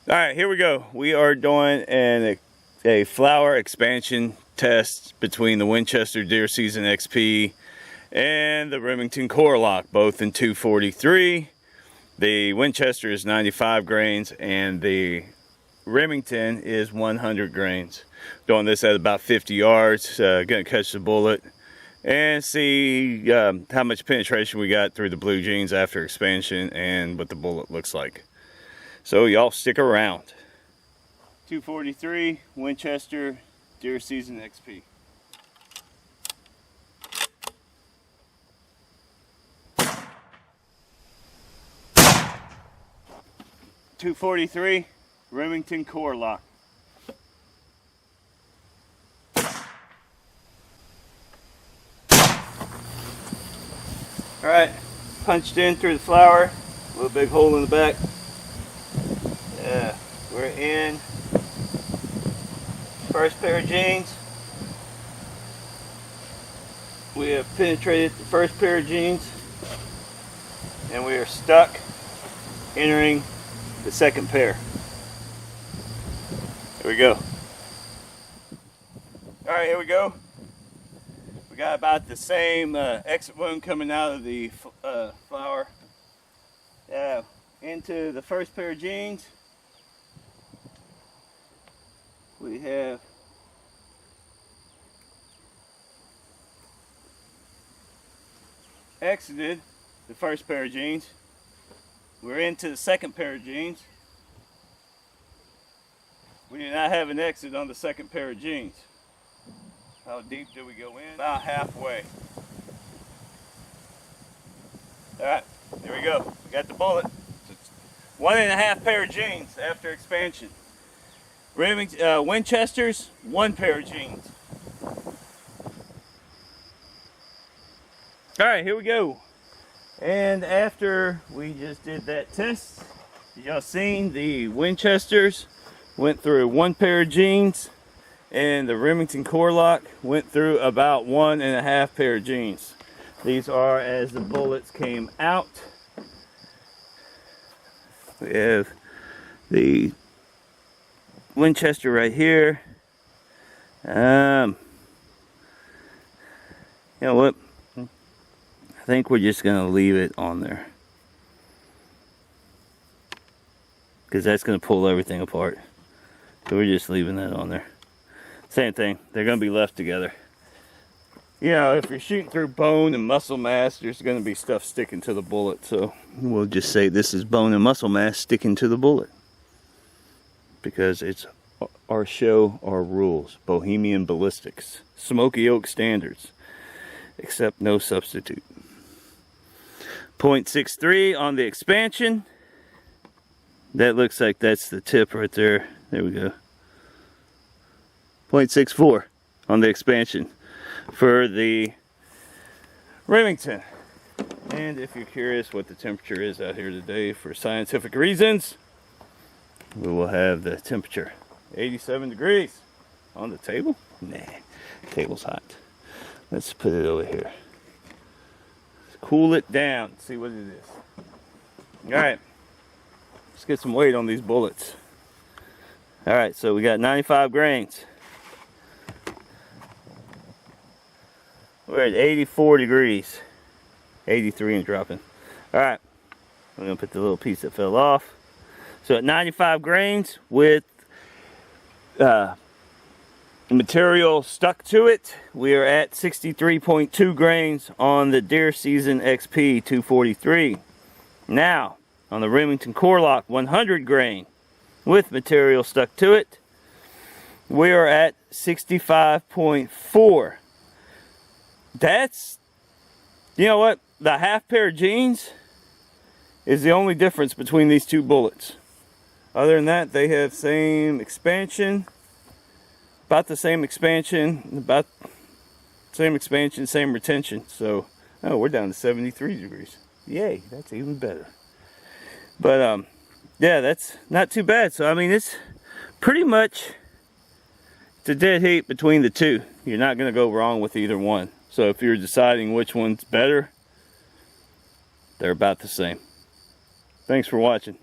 Alright, here we go. We are doing a flower expansion test between the Winchester Deer Season XP and the Remington core-lokt, both in 243. The Winchester is 95 grains and the Remington is 100 grains. Doing this at about 50 yards, gonna catch the bullet and see how much penetration we got through the blue jeans after expansion and what the bullet looks like. So y'all stick around. 243 Winchester Deer Season XP. .243 Remington core-lokt. All right, punched in through the flower. A little big hole in the back. We're in first pair of jeans. We have penetrated the first pair of jeans and we are stuck entering the second pair. Here we go. Alright, here we go. We got about the same exit wound coming out of the flower. Into the first pair of jeans. We have exited the first pair of jeans. We're into the second pair of jeans. We do not have an exit on the second pair of jeans. How deep do we go in? About halfway. Alright, here we go. We got the bullet. It's 1.5 pair of jeans after expansion. Winchester's 1 pair of jeans. Alright, here we go. And after we just did that test, y'all seen the Winchesters went through 1 pair of jeans and the Remington core-lokt went through about 1.5 pair of jeans. These are as the bullets came out. We have the Winchester right here. You know what? I think we're just gonna leave it on there because that's gonna pull everything apart. So we're just leaving that on there. Same thing. They're gonna be left together. You know, if you're shooting through bone and muscle mass, there's gonna be stuff sticking to the bullet. So we'll just say this is bone and muscle mass sticking to the bullet because it's our show, our rules. Bohemian ballistics, Smoky Oak standards, except no substitute. .63 on the expansion. That looks like that's the tip right there. There we go. .64 on the expansion for the Remington. And if you're curious what the temperature is out here today for scientific reasons, we will have the temperature 87 degrees on the table. Nah, table's hot. Let's put it over here. Cool it down, see what it is. Alright, let's get some weight on these bullets. Alright, so we got 95 grains. We're at 84 degrees. 83 and dropping. Alright, I'm going to put the little piece that fell off. So at 95 grains with material stuck to it, we are at 63.2 grains on the Deer Season XP 243. Now, on the Remington core-lokt 100 grain with material stuck to it, we are at 65.4. That's, you know what, the half pair of jeans is the only difference between these two bullets. Other than that, they have same expansion. About the same expansion, same retention. So, oh, we're down to 73 degrees. Yay, that's even better. But, yeah, that's not too bad. So, I mean, it's pretty much, it's a dead heat between the two. You're not going to go wrong with either one. So, if you're deciding which one's better, they're about the same. Thanks for watching.